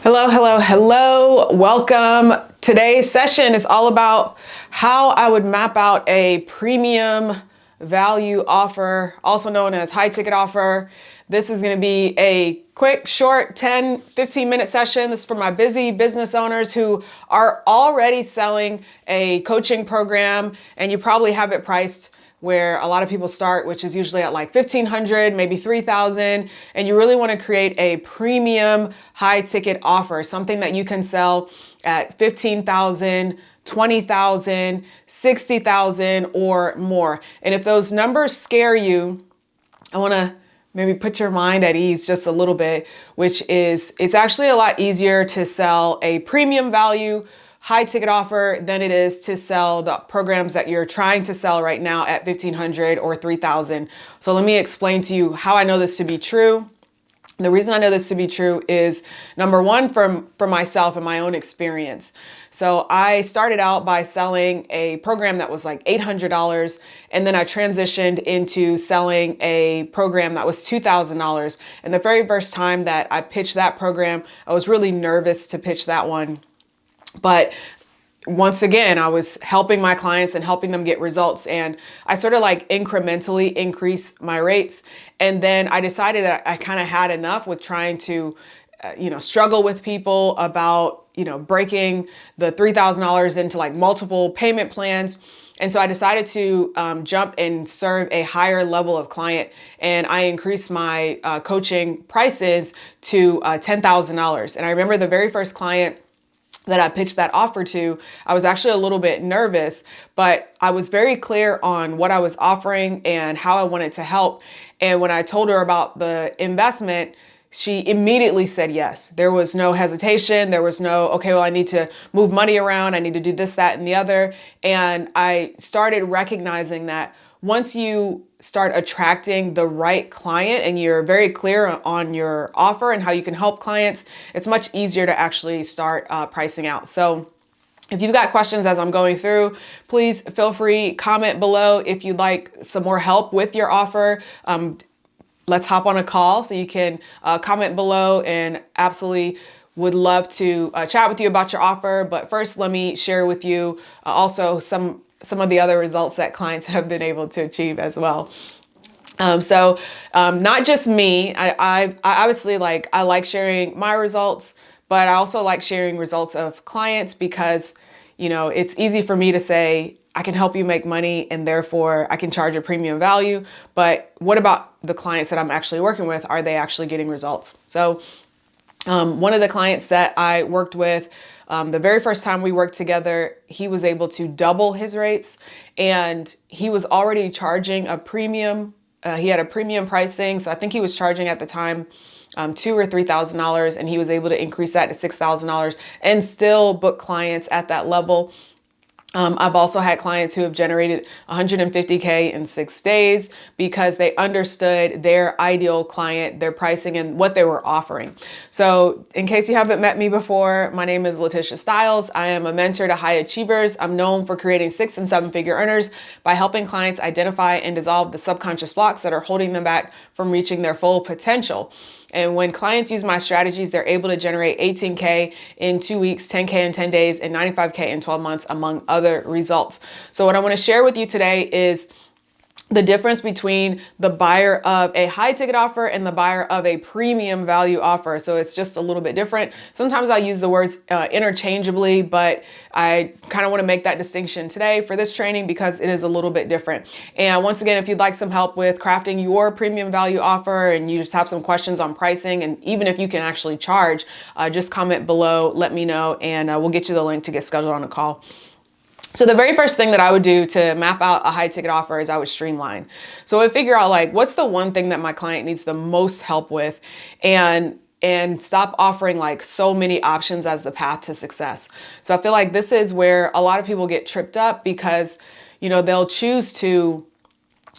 Hello, hello, hello. Welcome. Today's session is all about how I would map out a premium value offer, also known as high ticket offer. This is going to be a quick, short 10, 15-minute session. This is for my busy business owners who are already selling a coaching program, and you probably have it priced where a lot of people start, which is usually at like 1,500, maybe 3,000, and you really want to create a premium high ticket offer, something that you can sell at 15,000, 20,000, 60,000 or more. And if those numbers scare you, I want to maybe put your mind at ease just a little bit, which is it's actually a lot easier to sell a premium value high ticket offer than it is to sell the programs that you're trying to sell right now at 1,500 or 3,000. So let me explain to you how I know this to be true. The reason I know this to be true is number one, for myself and my own experience. So I started out by selling a program that was like $800, and then I transitioned into selling a program that was $2,000. And the very first time that I pitched that program, I was really nervous to pitch that one. But once again, I was helping my clients and helping them get results. And I sort of like incrementally increase my rates. And then I decided that I kind of had enough with trying to, struggle with people about, breaking the $3,000 into like multiple payment plans. And so I decided to jump and serve a higher level of client. And I increased my coaching prices to $10,000. And I remember the very first client that I pitched that offer to, I was actually a little bit nervous, but I was very clear on what I was offering and how I wanted to help. And when I told her about the investment, she immediately said yes. There was no hesitation. There was no, okay, well, I need to move money around. I need to do this, that, and the other. And I started recognizing that once you start attracting the right client and you're very clear on your offer and how you can help clients, it's much easier to actually start pricing out. So if you've got questions as I'm going through, please feel free, comment below if you'd like some more help with your offer. Let's hop on a call so you can comment below, and absolutely would love to chat with you about your offer. But first, let me share with you also some of the other results that clients have been able to achieve as well. Not just me, I obviously I like sharing my results, but I also like sharing results of clients because, it's easy for me to say, I can help you make money and therefore I can charge a premium value. But what about the clients that I'm actually working with? Are they actually getting results? So one of the clients that I worked with, the very first time we worked together, he was able to double his rates, and he was already charging a premium. He had a premium pricing. So I think he was charging at the time $2,000 or $3,000, and he was able to increase that to $6,000 and still book clients at that level. I've also had clients who have generated 150K in 6 days because they understood their ideal client, their pricing, and what they were offering. So in case you haven't met me before, my name is LaTisha Styles. I am a mentor to high achievers. I'm known for creating 6- and 7-figure earners by helping clients identify and dissolve the subconscious blocks that are holding them back from reaching their full potential. And when clients use my strategies, they're able to generate 18K in 2 weeks, 10K in 10 days, and 95K in 12 months, among other results. So what I want to share with you today is the difference between the buyer of a high ticket offer and the buyer of a premium value offer. So it's just a little bit different. Sometimes I use the words interchangeably, but I kind of want to make that distinction today for this training because it is a little bit different. And once again, if you'd like some help with crafting your premium value offer and you just have some questions on pricing, and even if you can actually charge, just comment below, let me know, and we'll get you the link to get scheduled on a call. So the very first thing that I would do to map out a high ticket offer is I would streamline. So I would figure out what's the one thing that my client needs the most help with, and stop offering so many options as the path to success. So I feel like this is where a lot of people get tripped up because, they'll choose to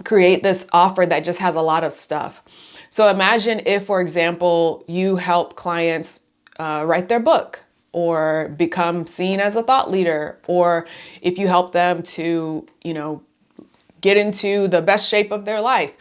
create this offer that just has a lot of stuff. So imagine if, for example, you help clients write their book, or become seen as a thought leader, or if you help them to, get into the best shape of their life.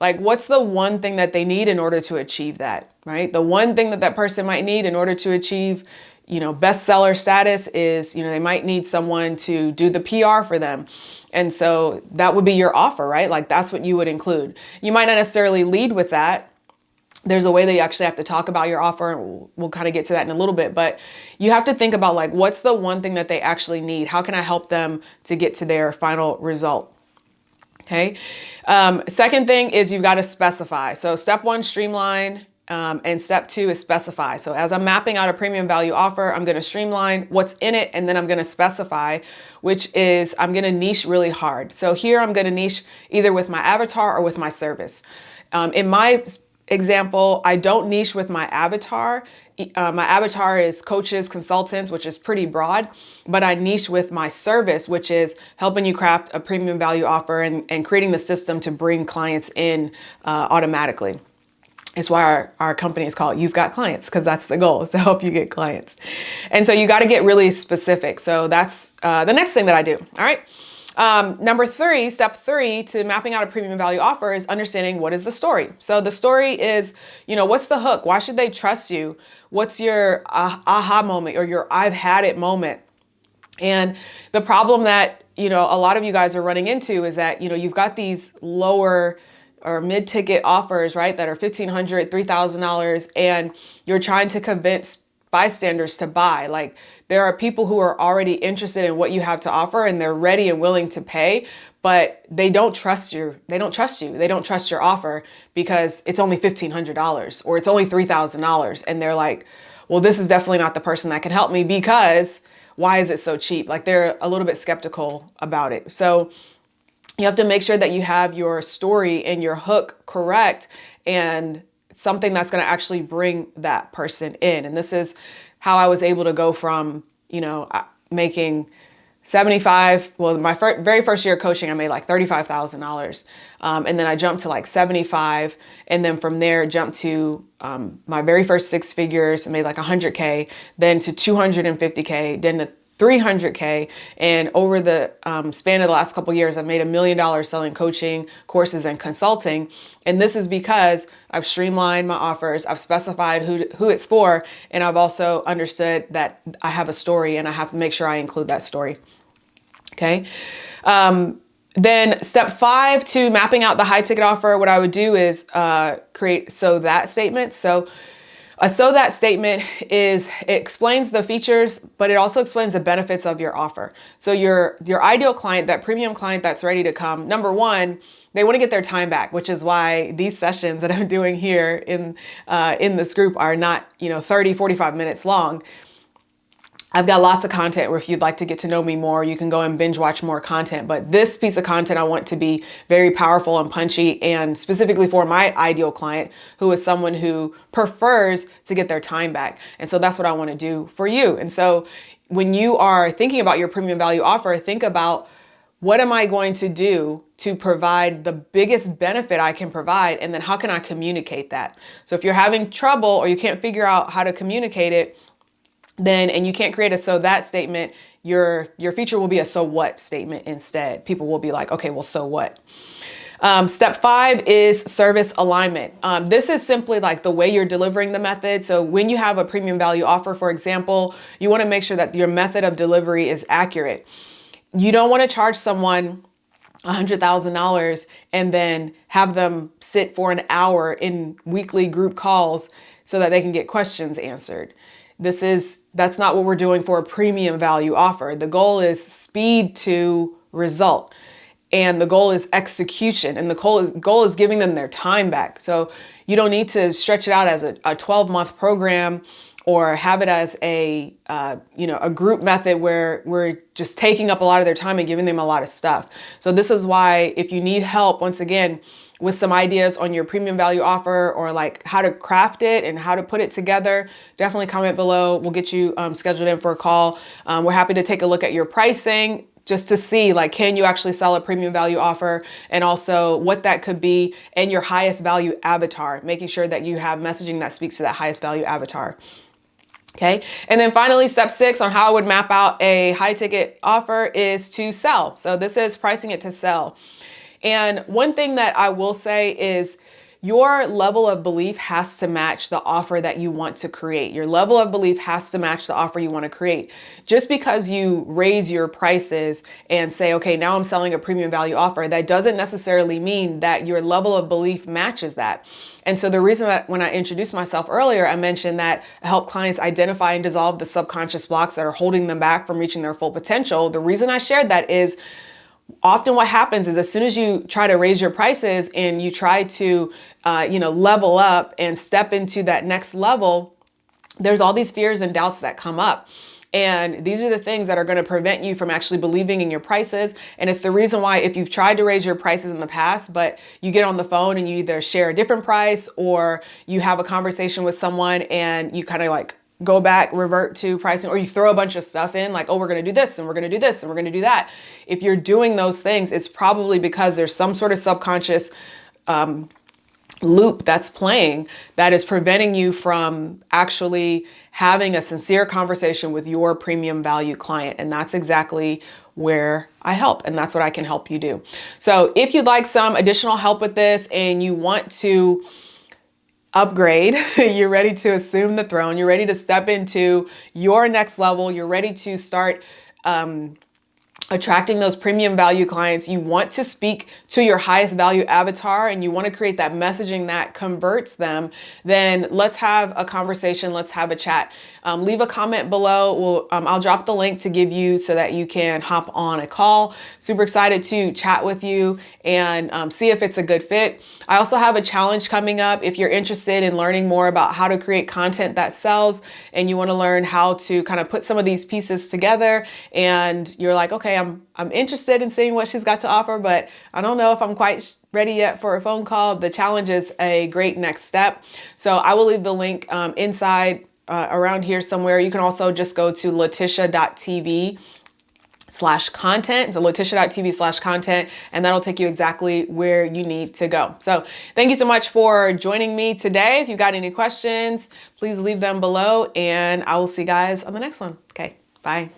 Like, what's the one thing that they need in order to achieve that, right? The one thing that that person might need in order to achieve, bestseller status is, they might need someone to do the PR for them. And so that would be your offer, right? Like, that's what you would include. You might not necessarily lead with that. There's a way that you actually have to talk about your offer, and we'll kind of get to that in a little bit, but you have to think about, like, what's the one thing that they actually need? How can I help them to get to their final result? Okay. Second thing is you've got to specify. So step one, streamline. And step two is specify. So as I'm mapping out a premium value offer, I'm going to streamline what's in it, and then I'm going to specify, which is I'm going to niche really hard. So here I'm going to niche either with my avatar or with my service. In my example, I don't niche with my avatar. My avatar is coaches, consultants, which is pretty broad, but I niche with my service, which is helping you craft a premium value offer and creating the system to bring clients in automatically. It's why our company is called You've Got Clients, because that's the goal, is to help you get clients. And so you got to get really specific. So that's the next thing that I do. All right. Number three, step three to mapping out a premium value offer is understanding what is the story. So the story is, what's the hook? Why should they trust you? What's your aha moment or your I've had it moment? And the problem that, a lot of you guys are running into is that, you've got these lower or mid-ticket offers, right, that are $1,500, $3,000, and you're trying to convince bystanders to buy. Like, there are people who are already interested in what you have to offer, and they're ready and willing to pay, but they don't trust you. They don't trust you. They don't trust your offer because it's only $1,500 or it's only $3,000. And they're like, well, this is definitely not the person that can help me because why is it so cheap? Like, they're a little bit skeptical about it. So you have to make sure that you have your story and your hook correct and something that's going to actually bring that person in. And this is how I was able to go from, making 75. Well, my very first year of coaching, I made like $35,000. And then I jumped to like 75. And then from there, jumped to my very first 6 figures, and made like 100K, then to 250K, then to 300K. And over the span of the last couple of years, I've made $1 million selling coaching courses and consulting. And this is because I've streamlined my offers. I've specified who it's for. And I've also understood that I have a story and I have to make sure I include that story. Okay. Then step 5 to mapping out the high ticket offer, what I would do is create so that statement. So a so that statement it explains the features, but it also explains the benefits of your offer. So your ideal client, that premium client that's ready to come, number one, they want to get their time back, which is why these sessions that I'm doing here in this group are not, 30, 45 minutes long. I've got lots of content where if you'd like to get to know me more, you can go and binge watch more content. But this piece of content, I want to be very powerful and punchy, and specifically for my ideal client, who is someone who prefers to get their time back. And so that's what I want to do for you. And so when you are thinking about your premium value offer, think about, what am I going to do to provide the biggest benefit I can provide? And then how can I communicate that? So if you're having trouble or you can't figure out how to communicate it, and you can't create a so that statement, your feature will be a so what statement instead. People will be like, okay, well, so what? Step 5 is service alignment. This is simply like the way you're delivering the method. So when you have a premium value offer, for example, you want to make sure that your method of delivery is accurate. You don't want to charge someone $100,000 and then have them sit for an hour in weekly group calls so that they can get questions answered. That's not what we're doing for a premium value offer. The goal is speed to result, and the goal is execution, and the goal is giving them their time back. So you don't need to stretch it out as a 12-month program or have it as a group method where we're just taking up a lot of their time and giving them a lot of stuff. So this is why, if you need help, once again, with some ideas on your premium value offer, or like how to craft it and how to put it together, definitely comment below. We'll get you scheduled in for a call. We're happy to take a look at your pricing just to see, like, can you actually sell a premium value offer, and also what that could be, and your highest value avatar, making sure that you have messaging that speaks to that highest value avatar. Okay. And then finally, step 6 on how I would map out a high ticket offer is to sell. So this is pricing it to sell. And one thing that I will say is your level of belief has to match the offer that you want to create. Your level of belief has to match the offer you want to create. Just because you raise your prices and say, okay, now I'm selling a premium value offer, that doesn't necessarily mean that your level of belief matches that. And so the reason that when I introduced myself earlier, I mentioned that I help clients identify and dissolve the subconscious blocks that are holding them back from reaching their full potential. The reason I shared that is often what happens is as soon as you try to raise your prices and you try to, level up and step into that next level, there's all these fears and doubts that come up. And these are the things that are going to prevent you from actually believing in your prices. And it's the reason why if you've tried to raise your prices in the past, but you get on the phone and you either share a different price or you have a conversation with someone and you kind of like go back, revert to pricing, or you throw a bunch of stuff in like, oh, we're going to do this and we're going to do this and we're going to do that. If you're doing those things, it's probably because there's some sort of subconscious loop that's playing that is preventing you from actually having a sincere conversation with your premium value client. And that's exactly where I help. And that's what I can help you do. So if you'd like some additional help with this and you want to upgrade, you're ready to assume the throne, you're ready to step into your next level, you're ready to start attracting those premium value clients, you want to speak to your highest value avatar and you want to create that messaging that converts them, then let's have a conversation. Let's have a chat. Leave a comment below. I'll drop the link to give you so that you can hop on a call. Super excited to chat with you and see if it's a good fit. I also have a challenge coming up. If you're interested in learning more about how to create content that sells and you want to learn how to kind of put some of these pieces together and you're like, okay, I'm interested in seeing what she's got to offer, but I don't know if I'm quite ready yet for a phone call. The challenge is a great next step. So I will leave the link inside around here somewhere. You can also just go to LaTisha.tv/content. So LaTisha.tv/content, and that'll take you exactly where you need to go. So thank you so much for joining me today. If you've got any questions, please leave them below and I will see you guys on the next one. Okay, bye.